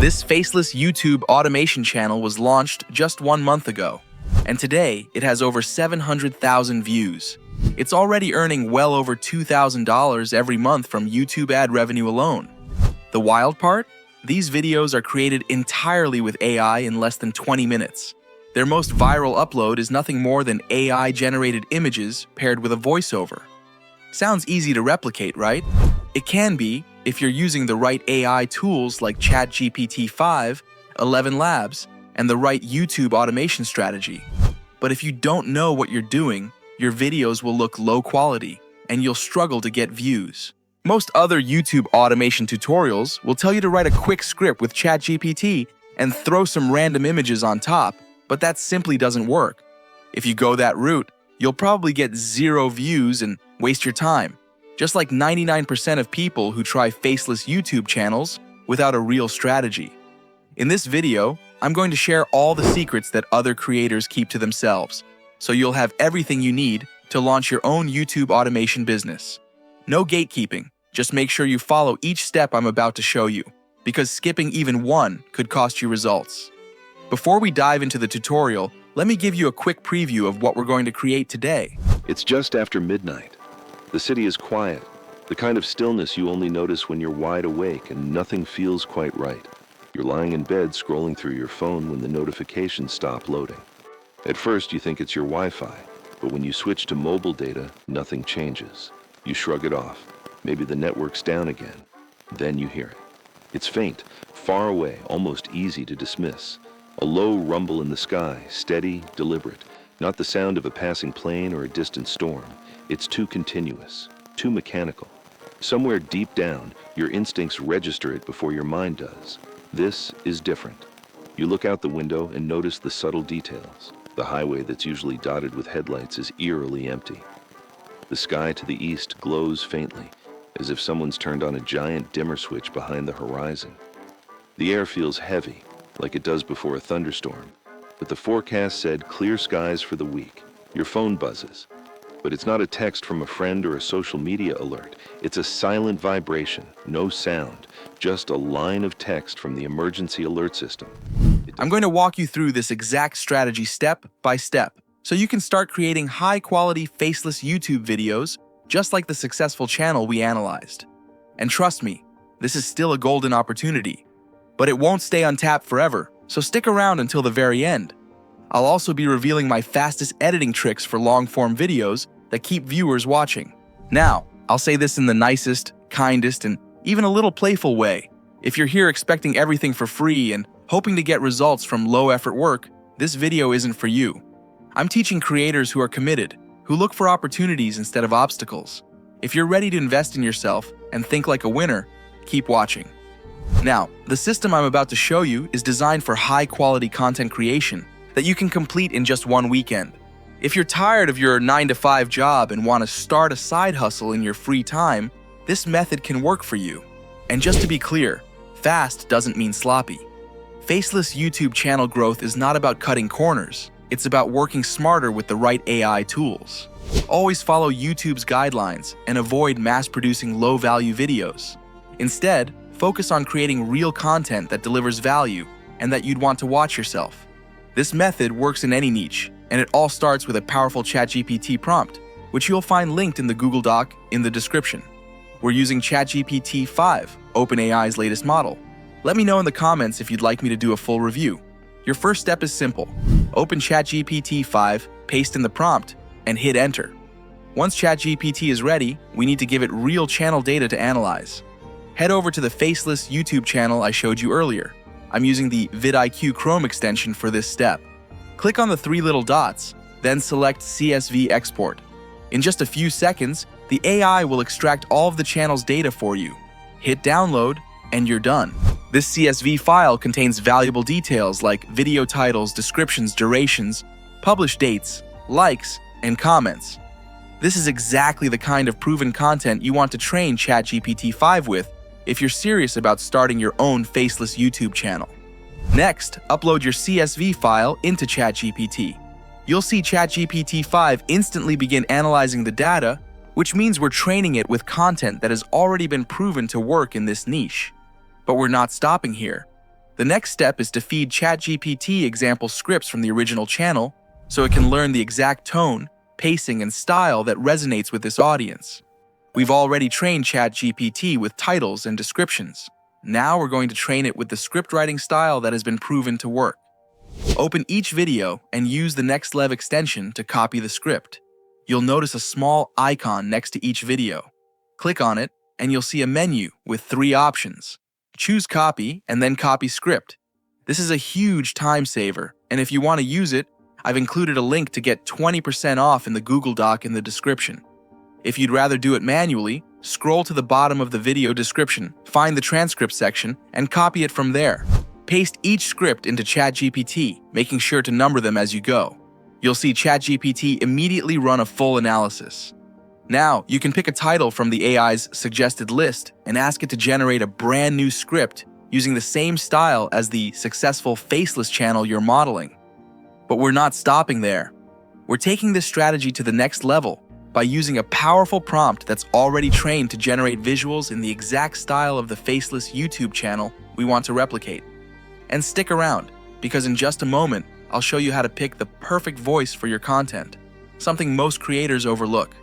This faceless YouTube automation channel was launched just 1 month ago, and today it has over 700,000 views. It's already earning well over $2,000 every month from YouTube ad revenue alone. The wild part? These videos are created entirely with AI in less than 20 minutes. Their most viral upload is nothing more than AI-generated images paired with a voiceover. Sounds easy to replicate, right? It can be if you're using the right AI tools like ChatGPT 5, ElevenLabs, and the right YouTube automation strategy. But if you don't know what you're doing, your videos will look low quality, and you'll struggle to get views. Most other YouTube automation tutorials will tell you to write a quick script with ChatGPT and throw some random images on top, but that simply doesn't work. If you go that route, you'll probably get 0 views and waste your time, just like 99% of people who try faceless YouTube channels without a real strategy. In this video, I'm going to share all the secrets that other creators keep to themselves, so you'll have everything you need to launch your own YouTube automation business. No gatekeeping, just make sure you follow each step I'm about to show you, because skipping even one could cost you results. Before we dive into the tutorial, let me give you a quick preview of what we're going to create today. It's just after midnight. The city is quiet, the kind of stillness you only notice when you're wide awake and nothing feels quite right. You're lying in bed scrolling through your phone when the notifications stop loading. At first you think it's your Wi-Fi, but when you switch to mobile data, nothing changes. You shrug it off. Maybe the network's down again. Then you hear it. It's faint, far away, almost easy to dismiss. A low rumble in the sky, steady, deliberate. Not the sound of a passing plane or a distant storm. It's too continuous, too mechanical. Somewhere deep down, your instincts register it before your mind does. This is different. You look out the window and notice the subtle details. The highway that's usually dotted with headlights is eerily empty. The sky to the east glows faintly, as if someone's turned on a giant dimmer switch behind the horizon. The air feels heavy, like it does before a thunderstorm, but the forecast said clear skies for the week. Your phone buzzes, but it's not a text from a friend or a social media alert. It's a silent vibration, no sound, just a line of text from the emergency alert system. I'm going to walk you through this exact strategy step by step, so you can start creating high-quality faceless YouTube videos just like the successful channel we analyzed. And trust me, this is still a golden opportunity. But it won't stay untapped forever, so stick around until the very end. I'll also be revealing my fastest editing tricks for long-form videos that keep viewers watching. Now, I'll say this in the nicest, kindest, and even a little playful way. If you're here expecting everything for free and hoping to get results from low-effort work, this video isn't for you. I'm teaching creators who are committed, who look for opportunities instead of obstacles. If you're ready to invest in yourself and think like a winner, keep watching. Now, the system I'm about to show you is designed for high-quality content creation that you can complete in just 1 weekend. If you're tired of your 9-to-5 job and want to start a side hustle in your free time, this method can work for you. And just to be clear, fast doesn't mean sloppy. Faceless YouTube channel growth is not about cutting corners. It's about working smarter with the right AI tools. Always follow YouTube's guidelines and avoid mass-producing low-value videos. Instead, focus on creating real content that delivers value and that you'd want to watch yourself. This method works in any niche, and it all starts with a powerful ChatGPT prompt, which you'll find linked in the Google Doc in the description. We're using ChatGPT 5, OpenAI's latest model. Let me know in the comments if you'd like me to do a full review. Your first step is simple. Open ChatGPT 5, paste in the prompt, and hit enter. Once ChatGPT is ready, we need to give it real channel data to analyze. Head over to the faceless YouTube channel I showed you earlier. I'm using the VidIQ Chrome extension for this step. Click on the 3 little dots, then select CSV Export. In just a few seconds, the AI will extract all of the channel's data for you. Hit download, and you're done. This CSV file contains valuable details like video titles, descriptions, durations, published dates, likes, and comments. This is exactly the kind of proven content you want to train ChatGPT 5 with if you're serious about starting your own faceless YouTube channel. Next, upload your CSV file into ChatGPT. You'll see ChatGPT 5 instantly begin analyzing the data, which means we're training it with content that has already been proven to work in this niche. But we're not stopping here. The next step is to feed ChatGPT example scripts from the original channel so it can learn the exact tone, pacing, and style that resonates with this audience. We've already trained ChatGPT with titles and descriptions. Now we're going to train it with the script writing style that has been proven to work. Open each video and use the ElevenLabs extension to copy the script. You'll notice a small icon next to each video. Click on it and you'll see a menu with 3 options. Choose Copy and then Copy Script. This is a huge time saver, and if you want to use it, I've included a link to get 20% off in the Google Doc in the description. If you'd rather do it manually, scroll to the bottom of the video description, find the transcript section, and copy it from there. Paste each script into ChatGPT, making sure to number them as you go. You'll see ChatGPT immediately run a full analysis. Now, you can pick a title from the AI's suggested list and ask it to generate a brand new script using the same style as the successful Faceless channel you're modeling. But we're not stopping there. We're taking this strategy to the next level by using a powerful prompt that's already trained to generate visuals in the exact style of the Faceless YouTube channel we want to replicate. And stick around, because in just a moment, I'll show you how to pick the perfect voice for your content, something most creators overlook.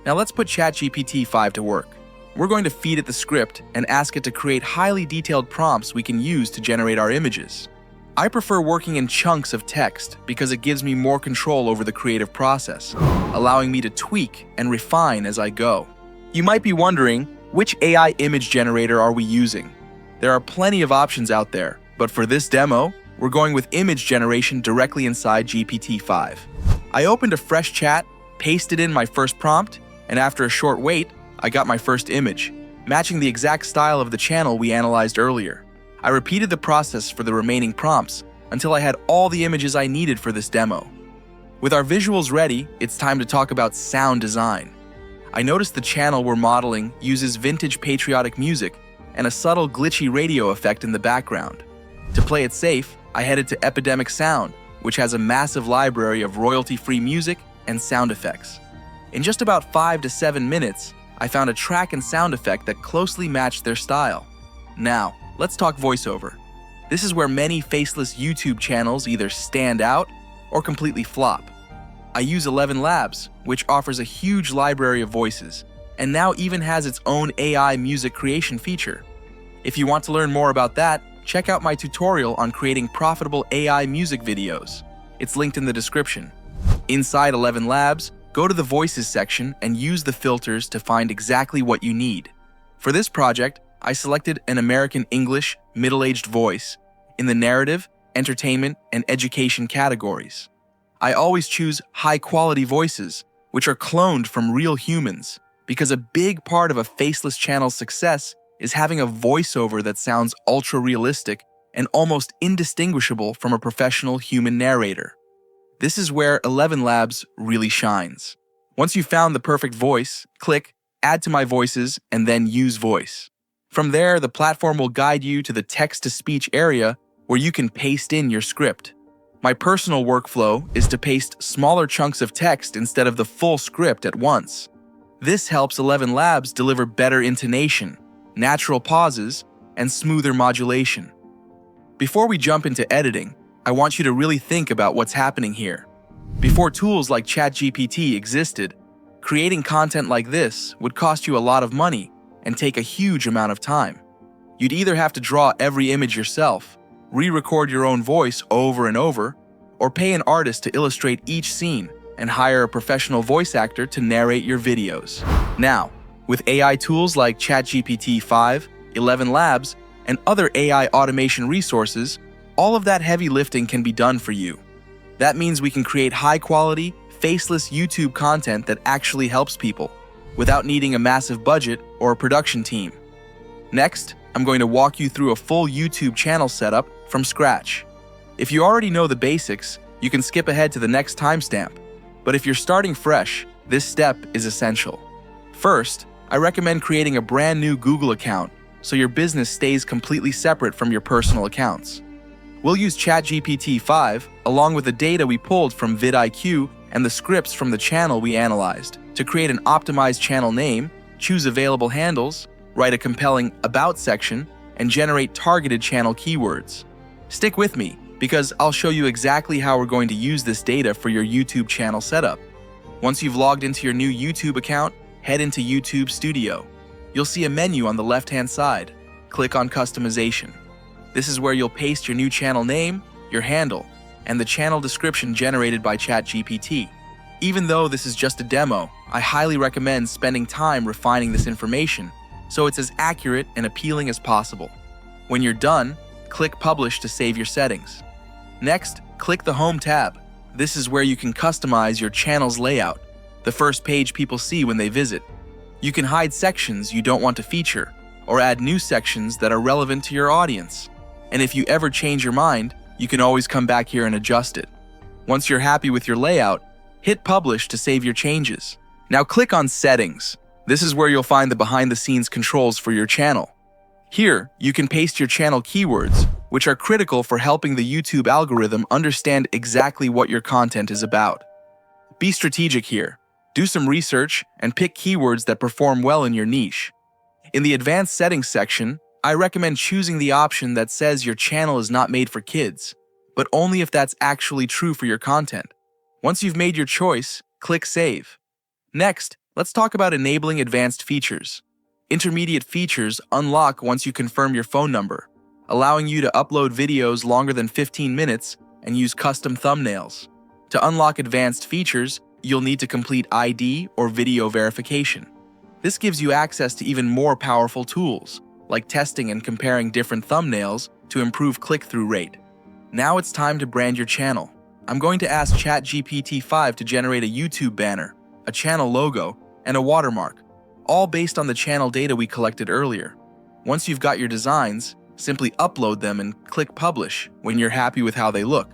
Now let's put ChatGPT 5 to work. We're going to feed it the script and ask it to create highly detailed prompts we can use to generate our images. I prefer working in chunks of text because it gives me more control over the creative process, allowing me to tweak and refine as I go. You might be wondering, which AI image generator are we using? There are plenty of options out there, but for this demo, we're going with image generation directly inside GPT-5. I opened a fresh chat, pasted in my first prompt, and after a short wait, I got my first image, matching the exact style of the channel we analyzed earlier. I repeated the process for the remaining prompts until I had all the images I needed for this demo. With our visuals ready, it's time to talk about sound design. I noticed the channel we're modeling uses vintage patriotic music and a subtle glitchy radio effect in the background. To play it safe, I headed to Epidemic Sound, which has a massive library of royalty-free music and sound effects. In just about 5 to 7 minutes, I found a track and sound effect that closely matched their style. Now, let's talk voiceover. This is where many faceless YouTube channels either stand out or completely flop. I use ElevenLabs, which offers a huge library of voices, and now even has its own AI music creation feature. If you want to learn more about that, check out my tutorial on creating profitable AI music videos. It's linked in the description. Inside ElevenLabs, go to the Voices section and use the filters to find exactly what you need. For this project, I selected an American English middle-aged voice in the narrative, entertainment, and education categories. I always choose high-quality voices, which are cloned from real humans, because a big part of a faceless channel's success is having a voiceover that sounds ultra-realistic and almost indistinguishable from a professional human narrator. This is where ElevenLabs really shines. Once you've found the perfect voice, click Add to My Voices and then Use Voice. From there, the platform will guide you to the text-to-speech area where you can paste in your script. My personal workflow is to paste smaller chunks of text instead of the full script at once. This helps ElevenLabs deliver better intonation, natural pauses, and smoother modulation. Before we jump into editing, I want you to really think about what's happening here. Before tools like ChatGPT existed, creating content like this would cost you a lot of money and take a huge amount of time. You'd either have to draw every image yourself, re-record your own voice over and over, or pay an artist to illustrate each scene and hire a professional voice actor to narrate your videos. Now, with AI tools like ChatGPT 5, ElevenLabs, and other AI automation resources, all of that heavy lifting can be done for you. That means we can create high-quality, faceless YouTube content that actually helps people, without needing a massive budget or a production team. Next, I'm going to walk you through a full YouTube channel setup from scratch. If you already know the basics, you can skip ahead to the next timestamp. But if you're starting fresh, this step is essential. First, I recommend creating a brand new Google account so your business stays completely separate from your personal accounts. We'll use ChatGPT 5 along with the data we pulled from VidIQ and the scripts from the channel we analyzed to create an optimized channel name, choose available handles, write a compelling About section, and generate targeted channel keywords. Stick with me, because I'll show you exactly how we're going to use this data for your YouTube channel setup. Once you've logged into your new YouTube account, head into YouTube Studio. You'll see a menu on the left-hand side. Click on Customization. This is where you'll paste your new channel name, your handle, and the channel description generated by ChatGPT. Even though this is just a demo, I highly recommend spending time refining this information so it's as accurate and appealing as possible. When you're done, click Publish to save your settings. Next, click the Home tab. This is where you can customize your channel's layout, the first page people see when they visit. You can hide sections you don't want to feature, or add new sections that are relevant to your audience. And if you ever change your mind, you can always come back here and adjust it. Once you're happy with your layout, hit Publish to save your changes. Now click on Settings. This is where you'll find the behind-the-scenes controls for your channel. Here, you can paste your channel keywords, which are critical for helping the YouTube algorithm understand exactly what your content is about. Be strategic here. Do some research and pick keywords that perform well in your niche. In the Advanced Settings section, I recommend choosing the option that says your channel is not made for kids, but only if that's actually true for your content. Once you've made your choice, click Save. Next, let's talk about enabling advanced features. Intermediate features unlock once you confirm your phone number, allowing you to upload videos longer than 15 minutes and use custom thumbnails. To unlock advanced features, you'll need to complete ID or video verification. This gives you access to even more powerful tools, like testing and comparing different thumbnails to improve click-through rate. Now it's time to brand your channel. I'm going to ask ChatGPT 5 to generate a YouTube banner, a channel logo, and a watermark, all based on the channel data we collected earlier. Once you've got your designs, simply upload them and click Publish when you're happy with how they look.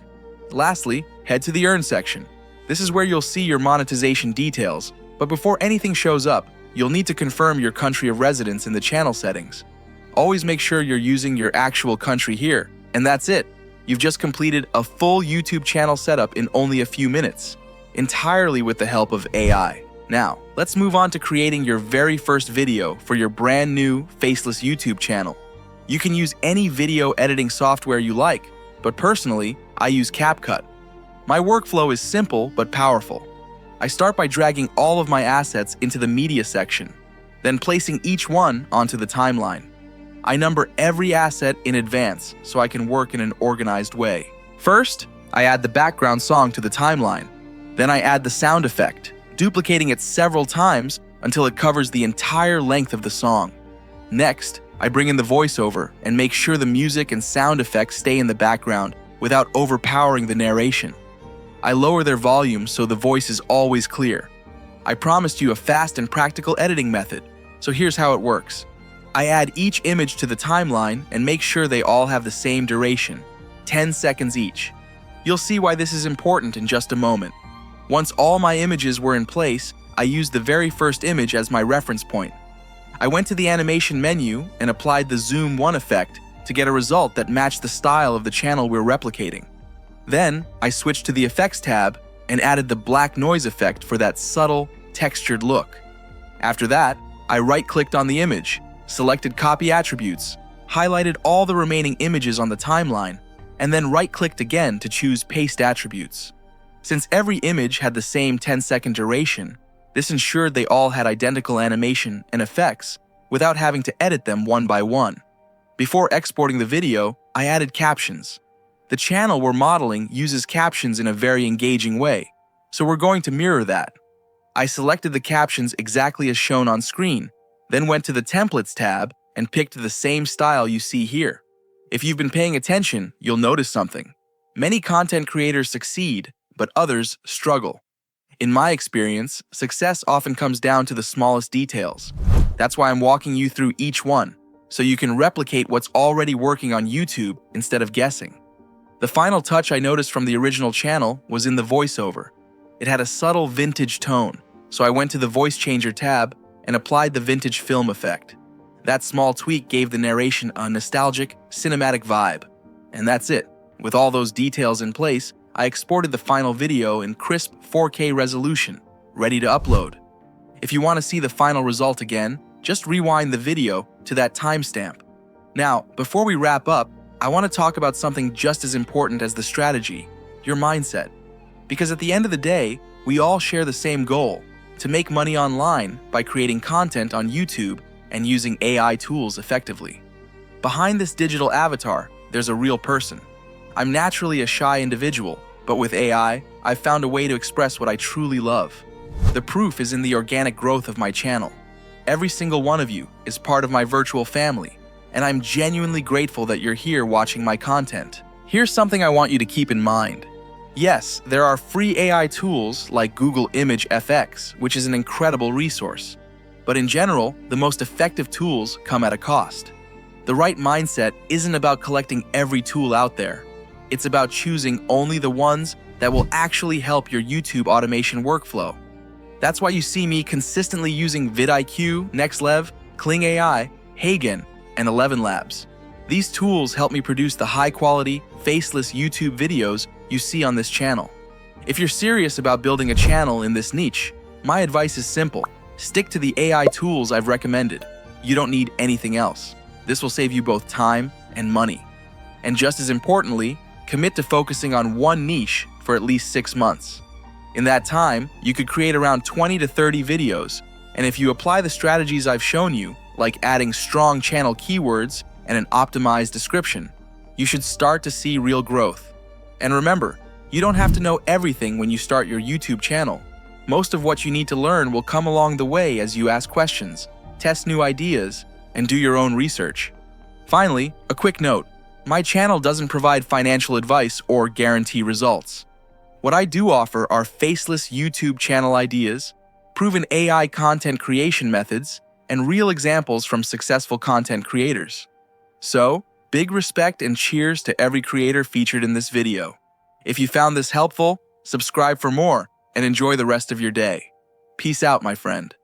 Lastly, head to the Earn section. This is where you'll see your monetization details, but before anything shows up, you'll need to confirm your country of residence in the channel settings. Always make sure you're using your actual country here, and that's it. You've just completed a full YouTube channel setup in only a few minutes, entirely with the help of AI. Now, let's move on to creating your very first video for your brand new Faceless YouTube channel. You can use any video editing software you like, but personally, I use CapCut. My workflow is simple but powerful. I start by dragging all of my assets into the media section, then placing each one onto the timeline. I number every asset in advance so I can work in an organized way. First, I add the background song to the timeline. Then I add the sound effect, duplicating it several times until it covers the entire length of the song. Next, I bring in the voiceover and make sure the music and sound effects stay in the background without overpowering the narration. I lower their volume so the voice is always clear. I promised you a fast and practical editing method, so here's how it works. I add each image to the timeline and make sure they all have the same duration, 10 seconds each. You'll see why this is important in just a moment. Once all my images were in place, I used the very first image as my reference point. I went to the animation menu and applied the Zoom 1 effect to get a result that matched the style of the channel we're replicating. Then, I switched to the Effects tab and added the black noise effect for that subtle, textured look. After that, I right-clicked on the image, selected Copy Attributes, highlighted all the remaining images on the timeline, and then right-clicked again to choose Paste Attributes. Since every image had the same 10-second duration, this ensured they all had identical animation and effects without having to edit them one by one. Before exporting the video, I added captions. The channel we're modeling uses captions in a very engaging way, so we're going to mirror that. I selected the captions exactly as shown on screen, then went to the Templates tab and picked the same style you see here. If you've been paying attention, you'll notice something. Many content creators succeed, but others struggle. In my experience, success often comes down to the smallest details. That's why I'm walking you through each one, so you can replicate what's already working on YouTube instead of guessing. The final touch I noticed from the original channel was in the voiceover. It had a subtle vintage tone, so I went to the Voice Changer tab and applied the vintage film effect. That small tweak gave the narration a nostalgic, cinematic vibe. And that's it. With all those details in place, I exported the final video in crisp 4K resolution, ready to upload. If you want to see the final result again, just rewind the video to that timestamp. Now, before we wrap up, I want to talk about something just as important as the strategy, your mindset. Because at the end of the day, we all share the same goal, to make money online by creating content on YouTube and using AI tools effectively. Behind this digital avatar, there's a real person. I'm naturally a shy individual, but with AI, I've found a way to express what I truly love. The proof is in the organic growth of my channel. Every single one of you is part of my virtual family, and I'm genuinely grateful that you're here watching my content. Here's something I want you to keep in mind. Yes, there are free AI tools like Google Image FX, which is an incredible resource. But in general, the most effective tools come at a cost. The right mindset isn't about collecting every tool out there. It's about choosing only the ones that will actually help your YouTube automation workflow. That's why you see me consistently using VidIQ, NextLev, Kling AI, Hagen, and ElevenLabs. These tools help me produce the high-quality, faceless YouTube videos you see on this channel. If you're serious about building a channel in this niche, my advice is simple. Stick to the AI tools I've recommended. You don't need anything else. This will save you both time and money. And just as importantly, commit to focusing on one niche for at least 6 months. In that time, you could create around 20 to 30 videos, and if you apply the strategies I've shown you, like adding strong channel keywords and an optimized description, you should start to see real growth. And remember, you don't have to know everything when you start your YouTube channel. Most of what you need to learn will come along the way as you ask questions, test new ideas, and do your own research. Finally, a quick note. My channel doesn't provide financial advice or guarantee results. What I do offer are faceless YouTube channel ideas, proven AI content creation methods, and real examples from successful content creators. So, big respect and cheers to every creator featured in this video. If you found this helpful, subscribe for more and enjoy the rest of your day. Peace out, my friend.